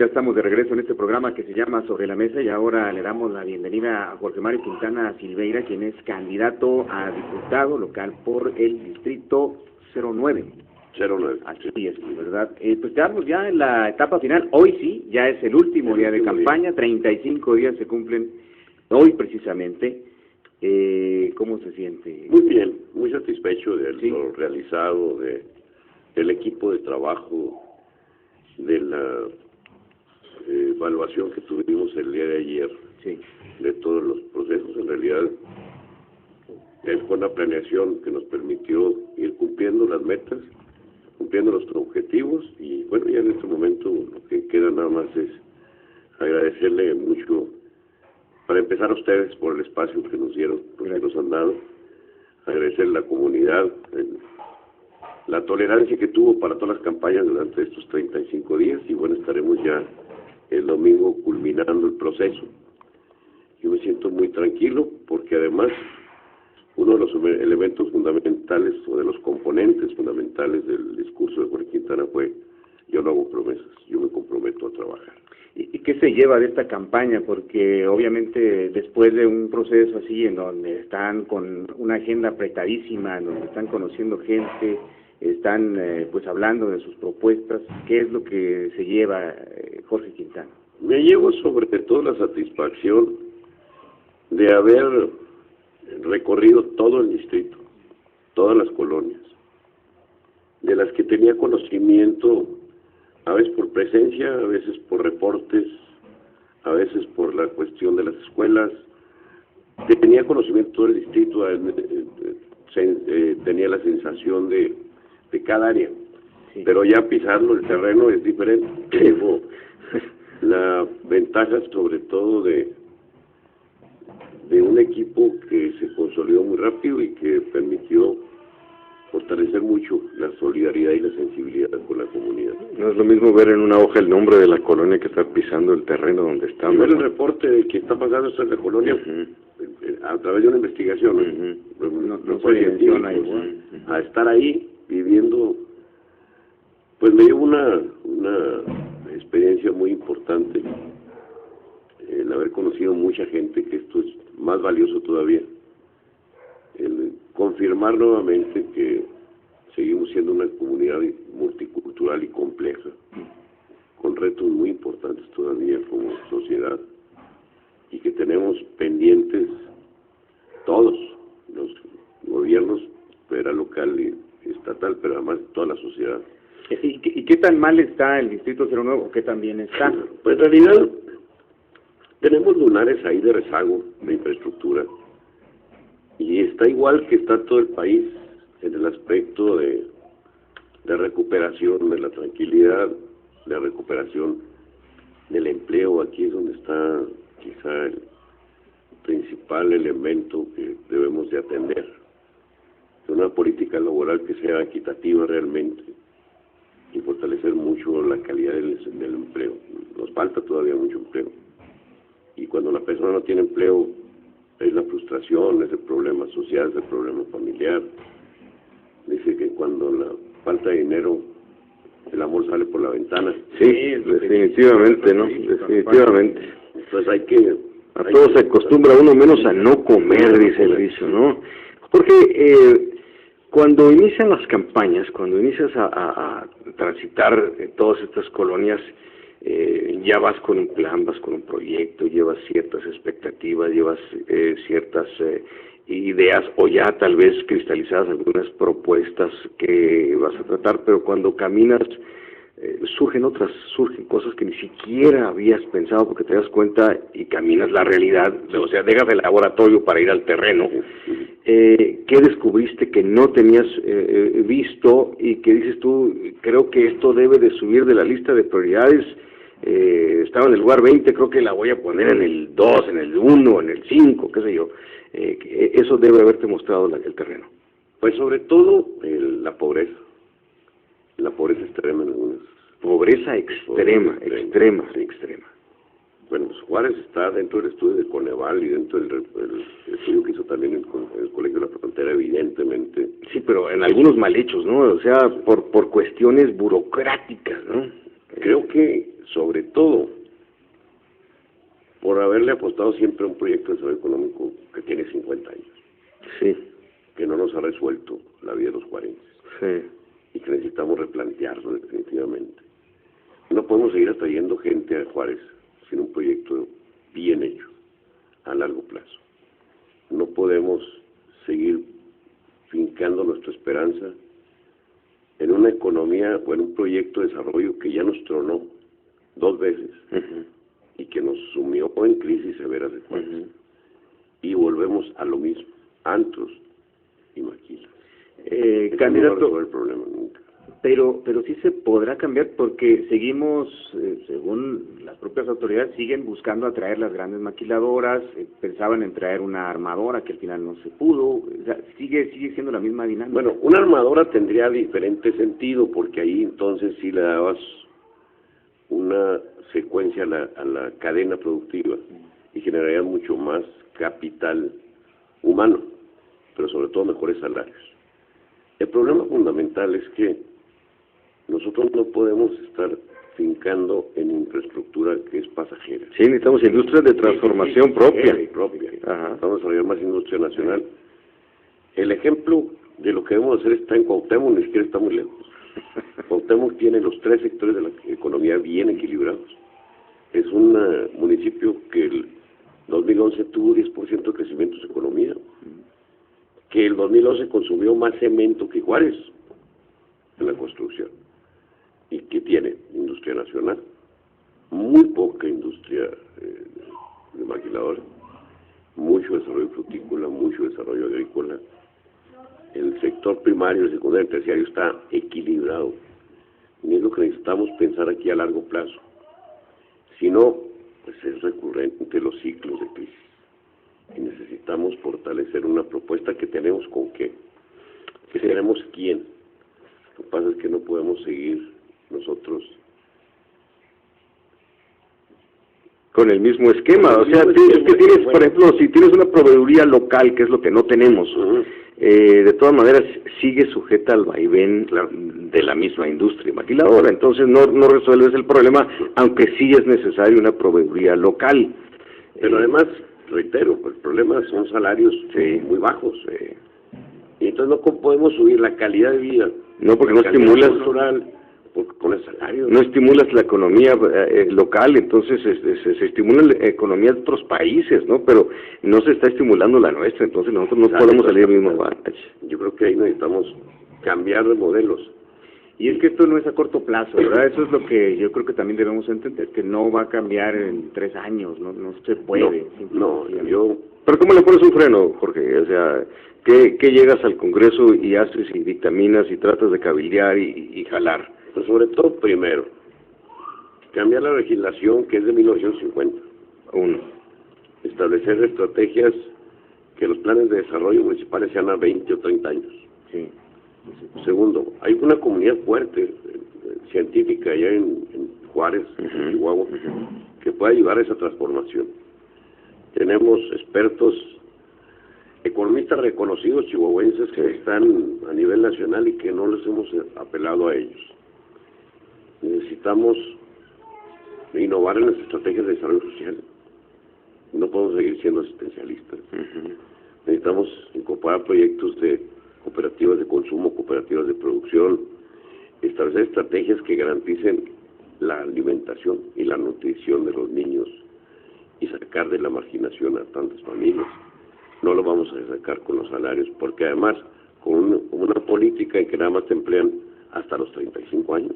Ya estamos de regreso en este programa que se llama Sobre la Mesa y ahora le damos la bienvenida a Jorge Mario Quintana Silveira, quien es candidato a diputado local por el distrito 09. 09. Así es, ¿verdad? Pues estamos ya en la etapa final. Hoy sí, ya es el último día de campaña, 35 días se cumplen hoy precisamente. ¿Cómo se siente? Muy bien, muy satisfecho de lo realizado, del equipo de trabajo, de la evaluación que tuvimos el día de ayer, de todos los procesos. En realidad fue una planeación que nos permitió ir cumpliendo las metas, cumpliendo nuestros objetivos, y bueno, ya en este momento lo que queda nada más es agradecerle mucho, para empezar, a ustedes por el espacio que nos dieron, que nos han dado, agradecerle a la comunidad, la tolerancia que tuvo para todas las campañas durante estos 35 días, y bueno, estaremos ya el domingo culminando el proceso. Yo me siento muy tranquilo porque además uno de los elementos fundamentales o de los componentes fundamentales del discurso de Jorge Quintana fue: yo no hago promesas, yo me comprometo a trabajar. ¿Y qué se lleva de esta campaña? Porque obviamente después de un proceso así en donde están con una agenda apretadísima, en donde están conociendo gente, están pues hablando de sus propuestas, ¿qué es lo que se lleva Jorge Quintana? Me llevo sobre todo la satisfacción de haber recorrido todo el distrito, todas las colonias, de las que tenía conocimiento, a veces por presencia, a veces por reportes, a veces por la cuestión de las escuelas. Tenía conocimiento todo el distrito, tenía la sensación de cada área, pero ya pisarlo, el terreno es diferente. Tengo la ventaja sobre todo de un equipo que se consolidó muy rápido y que permitió fortalecer mucho la solidaridad y la sensibilidad con la comunidad. No es lo mismo ver en una hoja el nombre de la colonia que estar pisando el terreno donde estamos. Ver el reporte de que está pasando esto en la colonia a través de una investigación, no funciona igual. A estar ahí viviendo, pues me llevo una experiencia muy importante, el haber conocido mucha gente, que esto es más valioso todavía, el confirmar nuevamente que seguimos siendo una comunidad multicultural y compleja, con retos muy importantes todavía como sociedad, y que tenemos pendientes todos los gobiernos, federal, local y estatal, pero además toda la sociedad. ¿Y qué tan mal está el Distrito 09 o qué tan bien está? Pues en realidad tenemos lunares ahí de rezago de infraestructura, y está igual que está todo el país en el aspecto de recuperación de la tranquilidad, de recuperación del empleo. Aquí es donde está quizá el principal elemento que debemos de atender, una política laboral que sea equitativa realmente y fortalecer mucho la calidad del empleo. Nos falta todavía mucho empleo, y cuando la persona no tiene empleo es la frustración, es el problema social, es el problema familiar. Dice que cuando la falta de dinero, el amor sale por la ventana. Sí, definitivamente, ¿no? Definitivamente. Entonces hay que... A todos se acostumbra uno menos a no comer, dice el dicho, ¿no? Porque cuando inician las campañas, cuando inicias a transitar todas estas colonias, ya vas con un plan, vas con un proyecto, llevas ciertas expectativas, llevas ciertas ideas, o ya tal vez cristalizadas algunas propuestas que vas a tratar, pero cuando caminas surgen cosas que ni siquiera habías pensado, porque te das cuenta y caminas la realidad, o sea, dejas el laboratorio para ir al terreno. ¿Qué descubriste que no tenías visto y que dices tú, creo que esto debe de subir de la lista de prioridades? Estaba en el lugar 20, creo que la voy a poner en el 2, en el 1, en el 5, qué sé yo. Eso debe haberte mostrado el terreno. Pues sobre todo la pobreza extrema en algunas. Pobreza extrema. Bueno, pues Juárez está dentro del estudio de Coneval y dentro del estudio que hizo también el Colegio de la Frontera, evidentemente. Sí, pero en algunos mal hechos, ¿no? O sea, por cuestiones burocráticas, ¿no? Creo que, sobre todo, por haberle apostado siempre a un proyecto de desarrollo económico que tiene 50 años. Sí. Que no nos ha resuelto la vida de los juarenses. Sí. Y que necesitamos replantearlo definitivamente. No podemos seguir atrayendo gente a Juárez sin un proyecto bien hecho, a largo plazo. No podemos seguir fincando nuestra esperanza en una economía o en un proyecto de desarrollo que ya nos tronó 2 veces y que nos sumió en crisis severas de Juárez. Y volvemos a lo mismo, antros y maquilas. Candidato, no resuelve el problema nunca. Pero sí se podrá cambiar porque seguimos, según las propias autoridades, siguen buscando atraer las grandes maquiladoras, pensaban en traer una armadora que al final no se pudo, o sea, sigue siendo la misma dinámica. Bueno, una armadora tendría diferente sentido porque ahí entonces sí le dabas una secuencia a la cadena productiva y generaría mucho más capital humano, pero sobre todo mejores salarios. El problema fundamental es que nosotros no podemos estar fincando en infraestructura que es pasajera. Sí, necesitamos industrias de transformación propia. Ajá. Vamos a desarrollar más industria nacional. El ejemplo de lo que debemos hacer está en Cuauhtémoc, ni siquiera está muy lejos. Cuauhtémoc tiene los 3 sectores de la economía bien equilibrados. Es un municipio que el 2011 tuvo 10% de crecimiento de su economía, que el 2011 consumió más cemento que Juárez en la construcción, y que tiene industria nacional, muy poca industria de maquiladora, mucho desarrollo frutícola, mucho desarrollo agrícola. El sector primario, el secundario y el terciario está equilibrado, y es lo que necesitamos pensar aquí a largo plazo. Si no, pues es recurrente los ciclos de crisis, y necesitamos fortalecer una propuesta que tenemos con qué, que tenemos quién. Lo que pasa es que no podemos seguir nosotros con el mismo esquema, o sea, es que tienes, por ejemplo, si tienes una proveeduría local, que es lo que no tenemos, de todas maneras sigue sujeta al vaivén de la misma industria maquiladora, entonces no resuelves el problema, aunque sí es necesaria una proveeduría local. Pero además, reitero, el problema son salarios muy bajos, y entonces no podemos subir la calidad de vida. No, porque no estimulas con el salario. No estimulas la economía local, entonces se estimula la economía de otros países, ¿no? Pero no se está estimulando la nuestra, entonces nosotros no podemos salir del mismo vantage. Yo creo que ahí necesitamos cambiar de modelos. Y es que esto no es a corto plazo, ¿verdad? Eso es lo que yo creo que también debemos entender, que no va a cambiar en 3 años, no se puede. Pero ¿cómo le pones un freno, Jorge? O sea, ¿qué llegas al Congreso y haces y dictaminas y tratas de cabildear y jalar? Pues sobre todo, primero, cambiar la legislación que es de 1950. Establecer estrategias que los planes de desarrollo municipales sean a 20 o 30 años. Sí. Segundo, hay una comunidad fuerte, científica allá en Juárez, en Chihuahua, que puede ayudar a esa transformación. Tenemos expertos, economistas reconocidos chihuahuenses que están a nivel nacional y que no les hemos apelado a ellos. Necesitamos innovar en las estrategias de desarrollo social. No podemos seguir siendo asistencialistas. Necesitamos incorporar proyectos de cooperativas de consumo, cooperativas de producción, establecer estrategias que garanticen la alimentación y la nutrición de los niños y sacar de la marginación a tantas familias. No lo vamos a sacar con los salarios, porque además con una política en que nada más te emplean hasta los 35 años.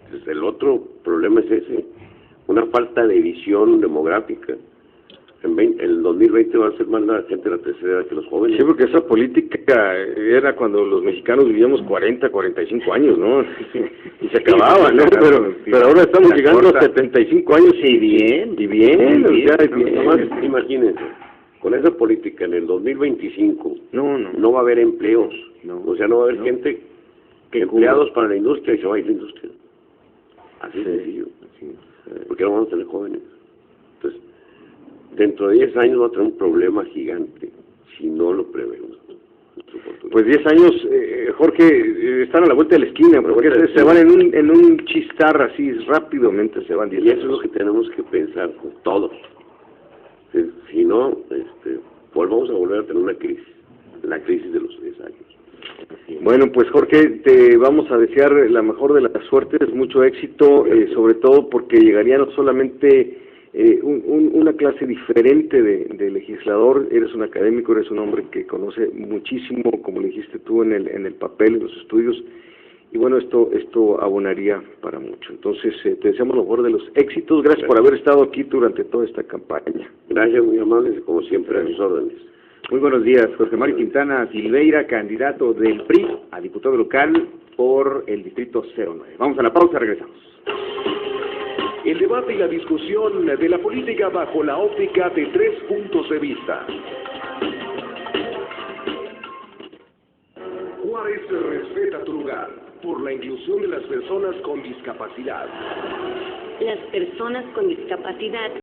Entonces, el otro problema es ese, una falta de visión demográfica. El 2020 va a ser más la gente de la tercera edad que los jóvenes. Sí, porque esa política era cuando los mexicanos vivíamos 40, 45 años, ¿no? Y se acababa, ¿no? Pero ahora estamos llegando a 75 años y bien. Nomás imagínense, con esa política en el 2025 no va a haber empleos. O sea, no va a haber gente empleados para la industria y se va a ir la industria. Así de sencillo. Porque no vamos a tener jóvenes. Entonces, dentro de 10 años va a tener un problema gigante si no lo prevemos. Pues 10 años, Jorge, están a la vuelta de la esquina, porque se van en un chistar así, rápidamente se van 10 años. Y eso es lo que tenemos que pensar todos. Si no, vamos a volver a tener una crisis, la crisis de los 10 años. Bueno, pues Jorge, te vamos a desear la mejor de las suertes, mucho éxito, sobre todo porque llegaría no solamente una clase diferente de legislador, eres un académico, eres un hombre que conoce muchísimo, como le dijiste tú, en el papel, en los estudios, y bueno, esto abonaría para mucho. Entonces, te deseamos lo mejor de los éxitos, gracias por haber estado aquí durante toda esta campaña. Gracias, muy amables, como siempre, a sus órdenes. Muy buenos días, Jorge Mario Quintana Silveira, candidato del PRI a diputado local por el distrito 09. Vamos a la pausa, regresamos. El debate y la discusión de la política bajo la óptica de 3 puntos de vista. Juárez respeta tu lugar por la inclusión de las personas con discapacidad. Las personas con discapacidad